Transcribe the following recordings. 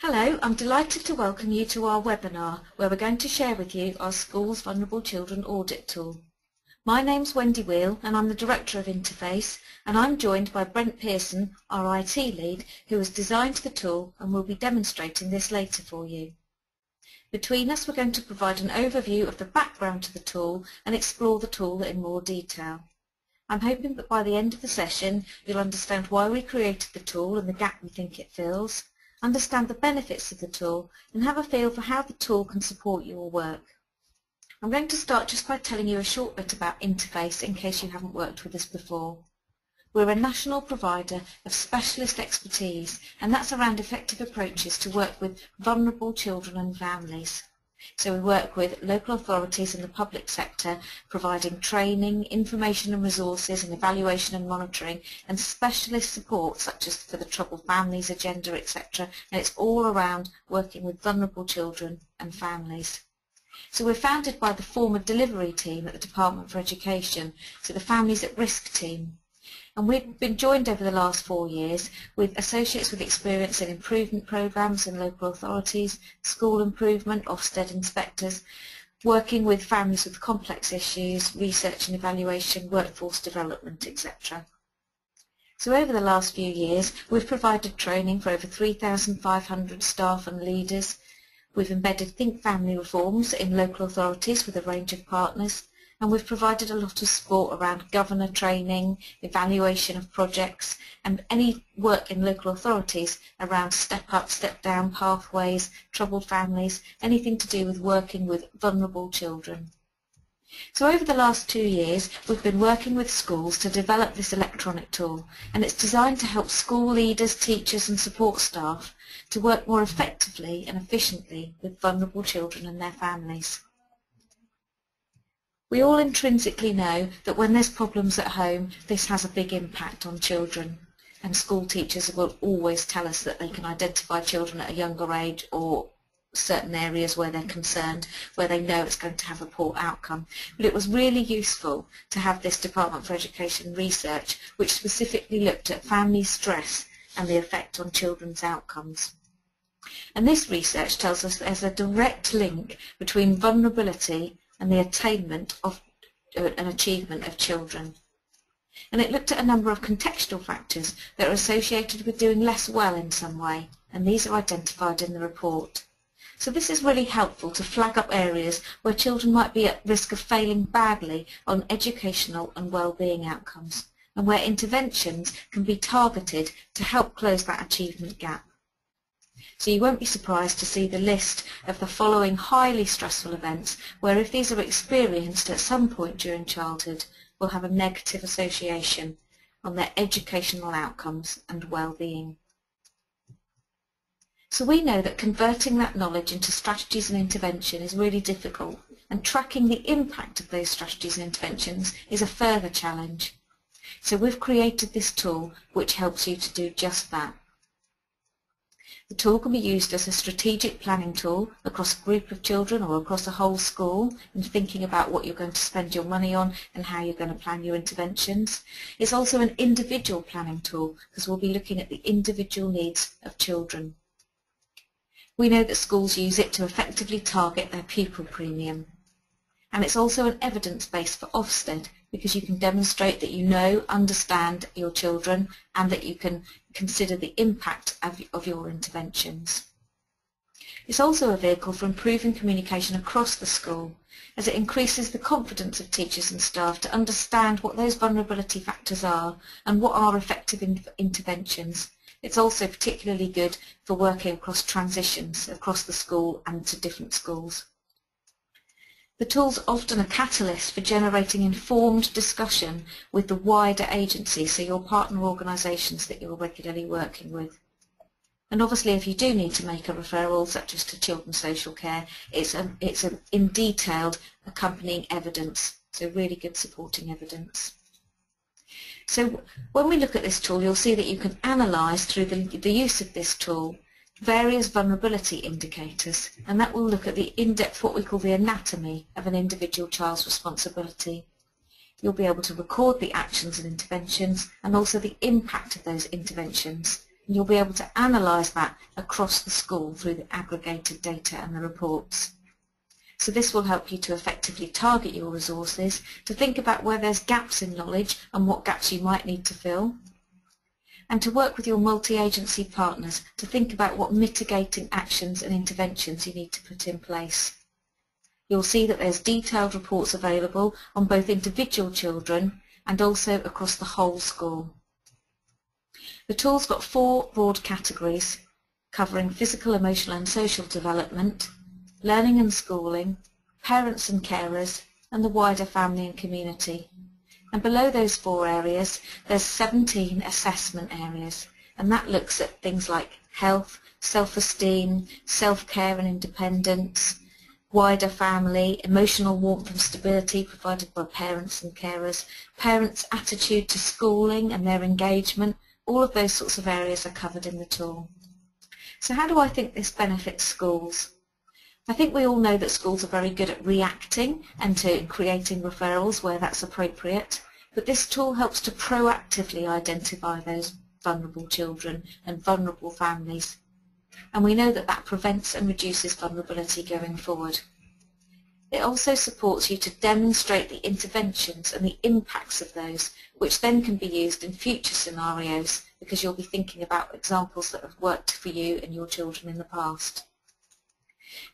Hello, I'm delighted to welcome you to our webinar where we're going to share with you our school's Vulnerable Children Audit Tool. My name's Wendy Wheel and I'm the Director of Interface, and I'm joined by Brent Pearson, our IT lead, who has designed the tool and will be demonstrating this later for you. Between us we're going to provide an overview of the background to the tool and explore the tool in more detail. I'm hoping that by the end of the session you'll understand why we created the tool and the gap we think it fills, understand the benefits of the tool, and have a feel for how the tool can support your work. I'm going to start just by telling you a short bit about Interface in case you haven't worked with us before. We're a national provider of specialist expertise, and that's around effective approaches to work with vulnerable children and families. So we work with local authorities and the public sector, providing training, information and resources and evaluation and monitoring, and specialist support such as for the Troubled Families Agenda, etc. And it's all around working with vulnerable children and families. So we're founded by the former delivery team at the Department for Education, so the Families at Risk team. And we've been joined over the last 4 years with associates with experience in improvement programmes in local authorities, school improvement, Ofsted inspectors, working with families with complex issues, research and evaluation, workforce development, etc. So over the last few years we've provided training for over 3,500 staff and leaders. We've embedded Think Family reforms in local authorities with a range of partners. And we've provided a lot of support around governor training, evaluation of projects, and any work in local authorities around step up, step down pathways, troubled families, anything to do with working with vulnerable children. So over the last 2 years we've been working with schools to develop this electronic tool, and it's designed to help school leaders, teachers and support staff to work more effectively and efficiently with vulnerable children and their families. We all intrinsically know that when there's problems at home, this has a big impact on children, and school teachers will always tell us that they can identify children at a younger age or certain areas where they're concerned, where they know it's going to have a poor outcome. But it was really useful to have this Department for Education research which specifically looked at family stress and the effect on children's outcomes. And this research tells us there's a direct link between vulnerability and the attainment of an achievement of children. And it looked at a number of contextual factors that are associated with doing less well in some way, and these are identified in the report. So this is really helpful to flag up areas where children might be at risk of failing badly on educational and well-being outcomes, and where interventions can be targeted to help close that achievement gap. So you won't be surprised to see the list of the following highly stressful events where, if these are experienced at some point during childhood, will have a negative association on their educational outcomes and well-being. So we know that converting that knowledge into strategies and intervention is really difficult, and tracking the impact of those strategies and interventions is a further challenge. So we've created this tool which helps you to do just that. The tool can be used as a strategic planning tool across a group of children or across a whole school, and thinking about what you're going to spend your money on and how you're going to plan your interventions. It's also an individual planning tool because we'll be looking at the individual needs of children. We know that schools use it to effectively target their pupil premium. And it's also an evidence base for Ofsted because you can demonstrate that you know, understand your children, and that you can consider the impact of your interventions. It's also a vehicle for improving communication across the school, as it increases the confidence of teachers and staff to understand what those vulnerability factors are and what are effective interventions. It's also particularly good for working across transitions across the school and to different schools. The tool's often a catalyst for generating informed discussion with the wider agency, so your partner organisations that you're regularly working with. And obviously if you do need to make a referral, such as to children's social care, it's in detailed accompanying evidence, so really good supporting evidence. So when we look at this tool, you'll see that you can analyse through the use of this tool various vulnerability indicators, and that will look at the in-depth, what we call the anatomy of an individual child's responsibility. You'll be able to record the actions and interventions and also the impact of those interventions And you'll be able to analyse that across the school through the aggregated data and the reports. So this will help you to effectively target your resources, to think about where there's gaps in knowledge and what gaps you might need to fill, and to work with your multi-agency partners to think about what mitigating actions and interventions you need to put in place. You'll see that there's detailed reports available on both individual children and also across the whole school. The tool's got 4 broad categories covering physical, emotional and social development, learning and schooling, parents and carers, and the wider family and community. And below those 4 areas, there's 17 assessment areas, and that looks at things like health, self-esteem, self-care and independence, wider family, emotional warmth and stability provided by parents and carers, parents' attitude to schooling and their engagement. All of those sorts of areas are covered in the tool. So how do I think this benefits schools? I think we all know that schools are very good at reacting and to creating referrals where that's appropriate, but this tool helps to proactively identify those vulnerable children and vulnerable families. And we know that that prevents and reduces vulnerability going forward. It also supports you to demonstrate the interventions and the impacts of those, which then can be used in future scenarios because you'll be thinking about examples that have worked for you and your children in the past.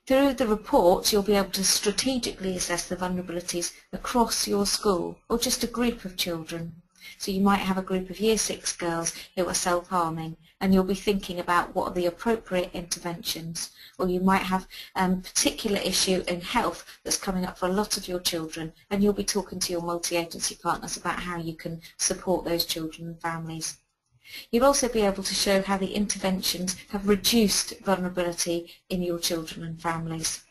Through the report, you'll be able to strategically assess the vulnerabilities across your school or just a group of children. So you might have a group of Year 6 girls who are self-harming, and you'll be thinking about what are the appropriate interventions. Or you might have a particular issue in health that's coming up for a lot of your children, and you'll be talking to your multi-agency partners about how you can support those children and families. You'll also be able to show how the interventions have reduced vulnerability in your children and families.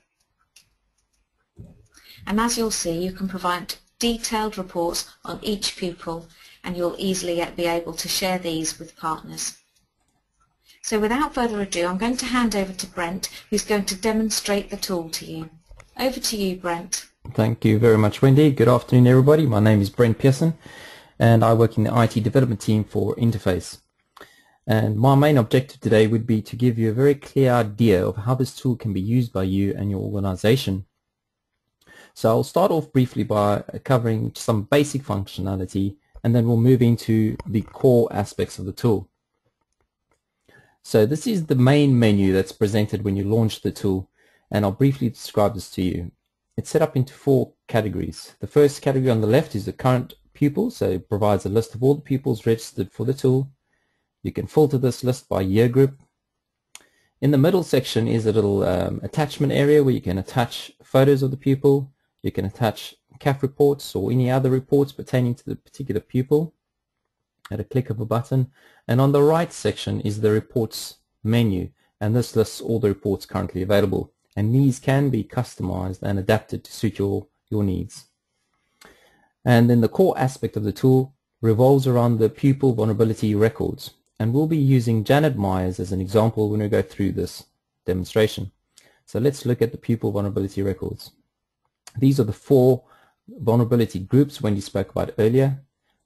And as you'll see, you can provide detailed reports on each pupil, and you'll easily be able to share these with partners. So without further ado, I'm going to hand over to Brent, who's going to demonstrate the tool to you. Over to you, Brent. Thank you very much, Wendy. Good afternoon, everybody. My name is Brent Pearson, and I work in the IT development team for Interface. And my main objective today would be to give you a very clear idea of how this tool can be used by you and your organization. So I'll start off briefly by covering some basic functionality, and then we'll move into the core aspects of the tool. So this is the main menu that's presented when you launch the tool, and I'll briefly describe this to you. It's set up into 4 categories. The first category on the left is the current pupil, so it provides a list of all the pupils registered for the tool. You can filter this list by year group. In the middle section is a little attachment area where you can attach photos of the pupil. You can attach CAF reports or any other reports pertaining to the particular pupil at a click of a button. And on the right section is the reports menu, and this lists all the reports currently available, and these can be customized and adapted to suit your needs. And then the core aspect of the tool revolves around the pupil vulnerability records, and we'll be using Janet Myers as an example when we go through this demonstration. So let's look at the pupil vulnerability records. These are the 4 vulnerability groups Wendy spoke about earlier.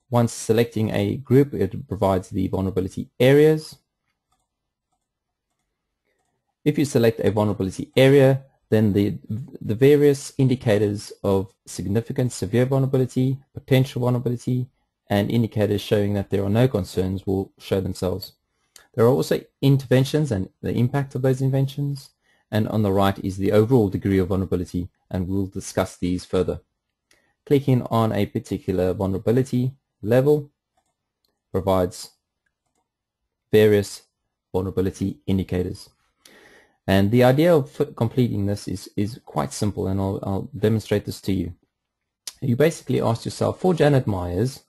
Once selecting a group, it provides the vulnerability areas. If you select a vulnerability area, then the various indicators of significant severe vulnerability, potential vulnerability, and indicators showing that there are no concerns will show themselves. There are also interventions and the impact of those interventions, and on the right is the overall degree of vulnerability, and we'll discuss these further. Clicking on a particular vulnerability level provides various vulnerability indicators. And the idea of completing this is quite simple, and I'll demonstrate this to you. You basically ask yourself, for Janet Myers,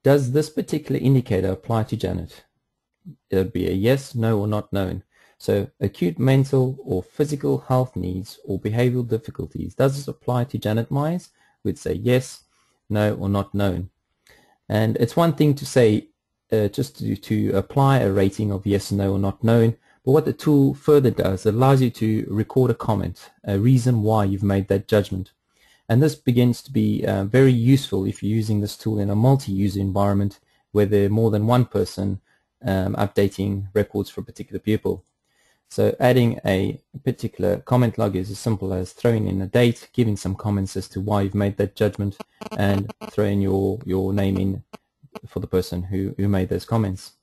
does this particular indicator apply to Janet? It would be a yes, no, or not known. So acute mental or physical health needs or behavioral difficulties, does this apply to Janet Myers? We'd say yes, no, or not known. And it's one thing to say just to apply a rating of yes, no, or not known, but what the tool further does, it allows you to record a comment, a reason why you've made that judgment. And this begins to be very useful if you're using this tool in a multi-user environment where there are more than one person updating records for a particular pupil. So adding a particular comment log is as simple as throwing in a date, giving some comments as to why you've made that judgment, and throwing your name in for the person who made those comments.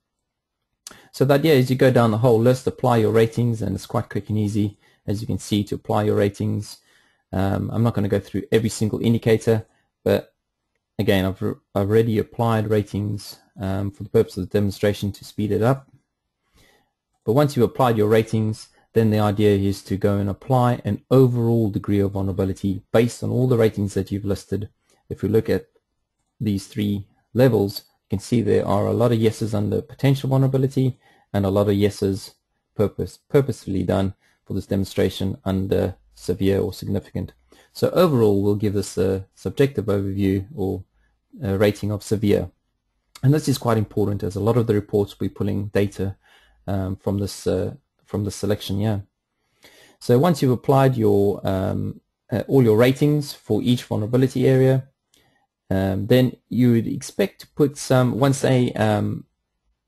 So the idea is you go down the whole list, apply your ratings, and it's quite quick and easy, as you can see, to apply your ratings. I'm not going to go through every single indicator, but again, I've already applied ratings for the purpose of the demonstration to speed it up. But once you've applied your ratings, then the idea is to go and apply an overall degree of vulnerability based on all the ratings that you've listed. If we look at these three levels, you can see there are a lot of yeses under potential vulnerability and a lot of yeses purposefully done for this demonstration under severe or significant. So overall, we'll give this a subjective overview or a rating of severe. And this is quite important, as a lot of the reports we're pulling data from the selection here. So once you've applied your all your ratings for each vulnerability area, then you would expect to put some, once a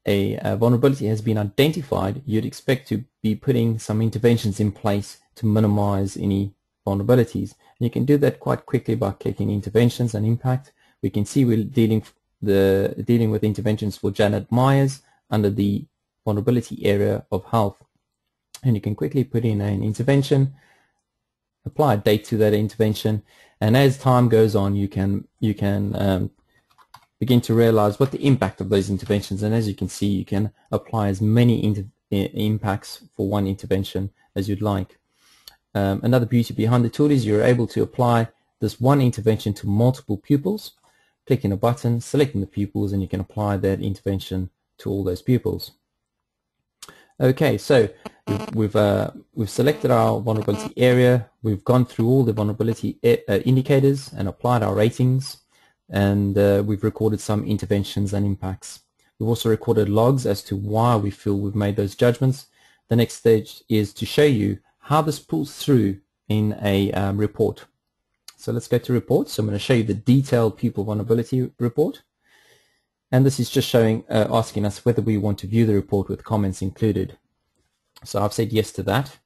vulnerability has been identified, you'd expect to be putting some interventions in place to minimize any vulnerabilities. And you can do that quite quickly by clicking interventions and impact. We can see we're dealing with interventions for Janet Myers under the vulnerability area of health, and you can quickly put in an intervention, apply a date to that intervention, and as time goes on, you can begin to realize what the impact of those interventions. And as you can see, you can apply as many impacts for one intervention as you'd like. Another beauty behind the tool is you're able to apply this one intervention to multiple pupils, clicking a button, selecting the pupils, and you can apply that intervention to all those pupils. Okay, so we've selected our vulnerability area, we've gone through all the vulnerability indicators and applied our ratings, and we've recorded some interventions and impacts. We've also recorded logs as to why we feel we've made those judgments. The next stage is to show you how this pulls through in a report. So let's go to reports. So I'm going to show you the detailed pupil vulnerability report. And this is just showing, asking us whether we want to view the report with comments included. So I've said yes to that.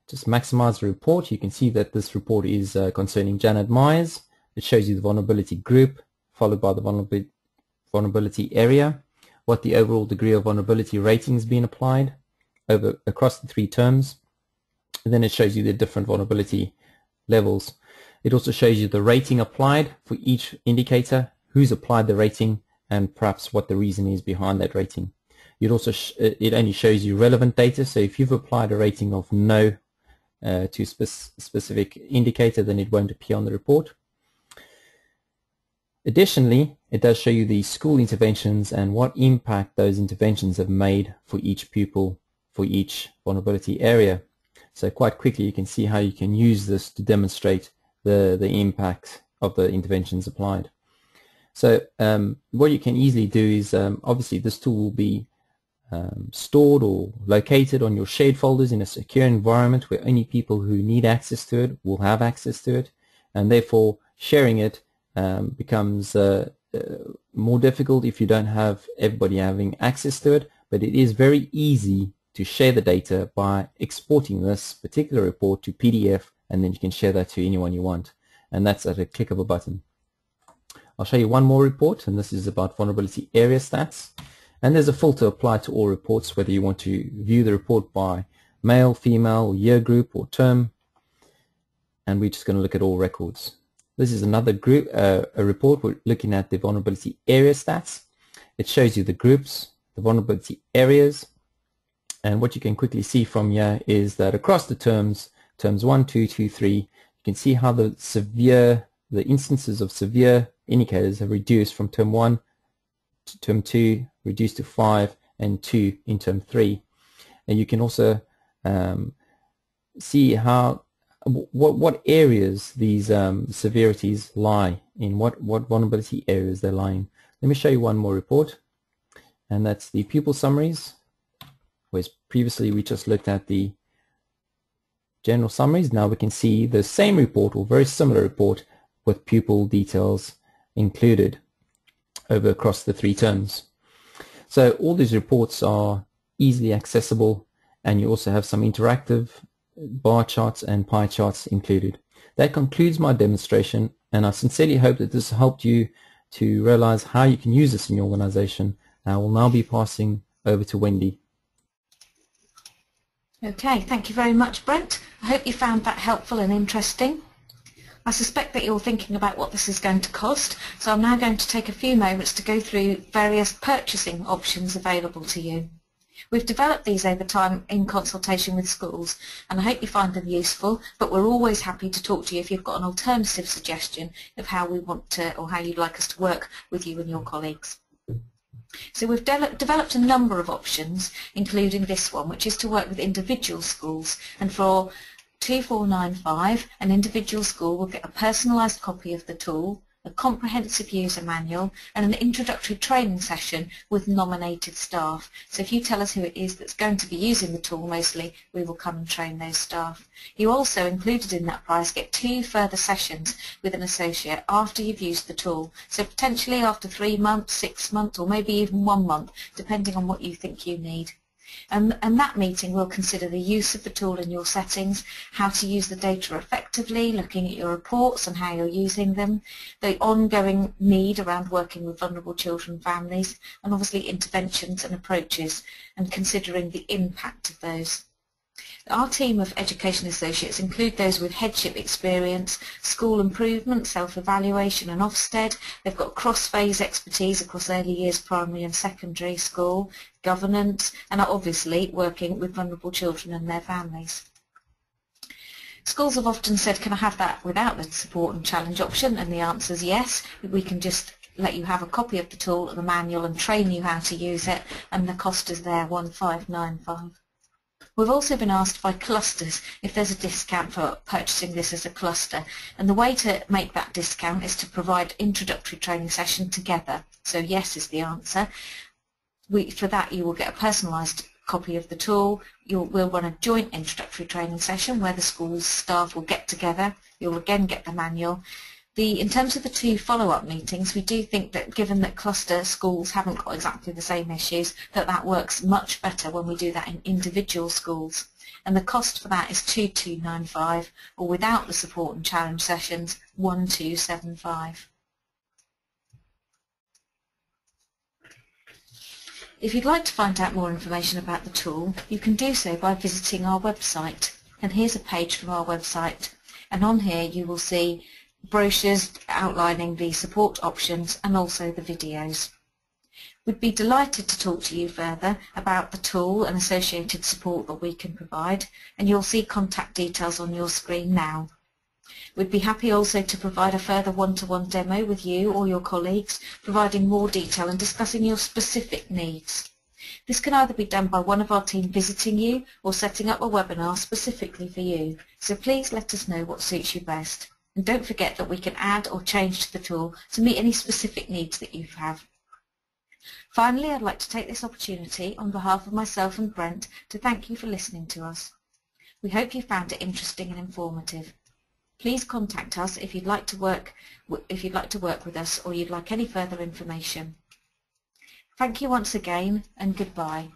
Just maximize the report. You can see that this report is concerning Janet Myers. It shows you the vulnerability group, followed by the vulnerability area, what the overall degree of vulnerability rating has been applied across the three terms. And then it shows you the different vulnerability levels. It also shows you the rating applied for each indicator, who's applied the rating, and perhaps what the reason is behind that rating. It also it only shows you relevant data, so if you've applied a rating of no to a specific indicator, then it won't appear on the report. Additionally, it does show you the school interventions and what impact those interventions have made for each pupil, for each vulnerability area. So quite quickly you can see how you can use this to demonstrate the impact of the interventions applied. So what you can easily do is, obviously this tool will be stored or located on your shared folders in a secure environment where only people who need access to it will have access to it, and therefore sharing it becomes more difficult if you don't have everybody having access to it. But it is very easy to share the data by exporting this particular report to PDF, and then you can share that to anyone you want, and that's at a click of a button. I'll show you one more report, and this is about vulnerability area stats. And there's a filter applied to all reports, whether you want to view the report by male, female, year group, or term. And we're just going to look at all records. This is another group, a report. We're looking at the vulnerability area stats. It shows you the groups, the vulnerability areas. And what you can quickly see from here is that across the terms 1, 2, 2, 3, you can see how the instances of severe indicators have reduced from term 1 to term 2, reduced to 5, and 2 in term 3. And you can also see how what areas these severities lie in, what vulnerability areas they lie in. Let me show you one more report, and that's the pupil summaries, whereas previously we just looked at the general summaries. Now we can see the same report, or very similar report, with pupil details included across the three terms. So all these reports are easily accessible, and you also have some interactive bar charts and pie charts included. That concludes my demonstration, and I sincerely hope that this helped you to realize how you can use this in your organization. I will now be passing over to Wendy. Okay, thank you very much, Brent. I hope you found that helpful and interesting. I suspect that you're thinking about what this is going to cost, so I'm now going to take a few moments to go through various purchasing options available to you. We've developed these over time in consultation with schools, and I hope you find them useful, but we're always happy to talk to you if you've got an alternative suggestion of how we want to, or how you'd like us to work with you and your colleagues. So we've developed a number of options, including this one, which is to work with individual schools, and for $2495 an individual school will get a personalised copy of the tool, a comprehensive user manual and an introductory training session with nominated staff. So if you tell us who it is that's going to be using the tool mostly, we will come and train those staff. You also, included in that price, get 2 further sessions with an associate after you've used the tool. So potentially after 3 months, 6 months or maybe even 1 month, depending on what you think you need. And that meeting will consider the use of the tool in your settings, how to use the data effectively, looking at your reports and how you're using them, the ongoing need around working with vulnerable children and families, and obviously interventions and approaches, and considering the impact of those. Our team of education associates include those with headship experience, school improvement, self-evaluation and Ofsted. They've got cross-phase expertise across early years, primary and secondary school, governance, and are obviously working with vulnerable children and their families. Schools have often said, can I have that without the support and challenge option? And the answer is yes. We can just let you have a copy of the tool and the manual and train you how to use it, and the cost is there, $1595. We've also been asked by clusters if there's a discount for purchasing this as a cluster, and the way to make that discount is to provide introductory training session together. So yes is the answer. For that you will get a personalised copy of the tool. We'll run a joint introductory training session where the school's staff will get together. You'll again get the manual. In terms of the 2 follow-up meetings, we do think that given that cluster schools haven't got exactly the same issues, that works much better when we do that in individual schools. And the cost for that is $2295, or without the support and challenge sessions, $1275. If you'd like to find out more information about the tool, you can do so by visiting our website. And here's a page from our website. And on here you will see brochures outlining the support options and also the videos. We'd be delighted to talk to you further about the tool and associated support that we can provide, and you'll see contact details on your screen now. We'd be happy also to provide a further one-to-one demo with you or your colleagues, providing more detail and discussing your specific needs. This can either be done by one of our team visiting you or setting up a webinar specifically for you, so please let us know what suits you best. And don't forget that we can add or change to the tool to meet any specific needs that you have. Finally, I'd like to take this opportunity on behalf of myself and Brent to thank you for listening to us. We hope you found it interesting and informative. Please contact us if you'd like to work with us or you'd like any further information. Thank you once again, and goodbye.